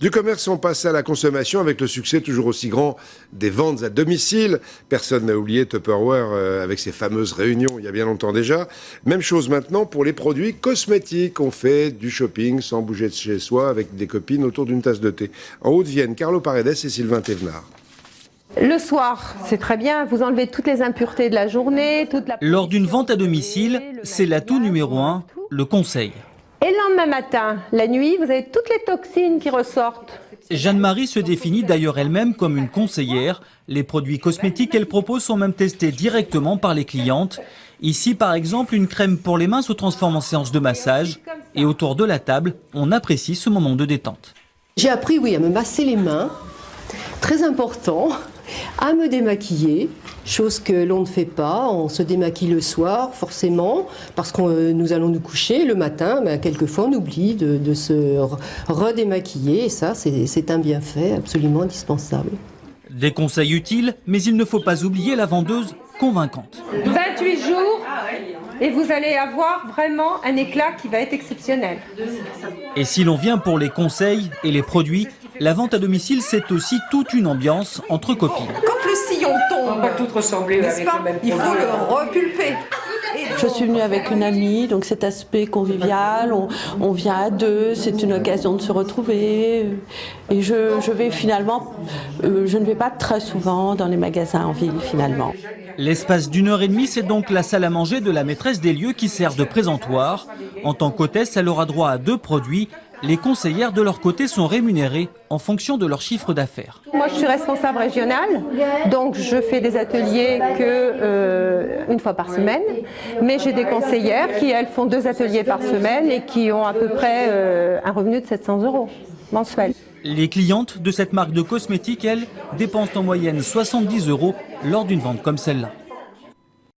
Du commerce, on passe à la consommation avec le succès toujours aussi grand des ventes à domicile. Personne n'a oublié Tupperware avec ses fameuses réunions il y a bien longtemps déjà. Même chose maintenant pour les produits cosmétiques. On fait du shopping sans bouger de chez soi avec des copines autour d'une tasse de thé. En Haute-Vienne, Carlo Paredes et Sylvain Thévenard. Le soir, c'est très bien, vous enlevez toutes les impuretés de la journée. Lors d'une vente à domicile, c'est l'atout numéro 1, le conseil. Et le lendemain matin, la nuit, vous avez toutes les toxines qui ressortent. Jeanne-Marie se définit d'ailleurs elle-même comme une conseillère. Les produits cosmétiques qu'elle propose sont même testés directement par les clientes. Ici, par exemple, une crème pour les mains se transforme en séance de massage. Et autour de la table, on apprécie ce moment de détente. J'ai appris, oui, à me masser les mains, très important, à me démaquiller, chose que l'on ne fait pas. On se démaquille le soir, forcément, parce que nous allons nous coucher le matin. Quelquefois, on oublie de se redémaquiller. Et ça, c'est un bienfait absolument indispensable. Des conseils utiles, mais il ne faut pas oublier la vendeuse convaincante. 28 jours et vous allez avoir vraiment un éclat qui va être exceptionnel. Et si l'on vient pour les conseils et les produits, la vente à domicile, c'est aussi toute une ambiance entre copines. Quand le sillon tombe, on va toutes ressembler avec le même il faut le repulper. Je suis venue avec une amie, donc cet aspect convivial, on vient à deux, c'est une occasion de se retrouver. Et je vais finalement, je ne vais pas très souvent dans les magasins en ville finalement. L'espace d'1h30, c'est donc la salle à manger de la maîtresse des lieux qui sert de présentoir. En tant qu'hôtesse, elle aura droit à 2 produits. Les conseillères, de leur côté, sont rémunérées en fonction de leur chiffre d'affaires. Moi, je suis responsable régionale, donc je fais des ateliers une fois par semaine. Mais j'ai des conseillères qui, elles, font 2 ateliers par semaine et qui ont à peu près un revenu de 700 € mensuel. Les clientes de cette marque de cosmétiques, elles, dépensent en moyenne 70 € lors d'une vente comme celle-là.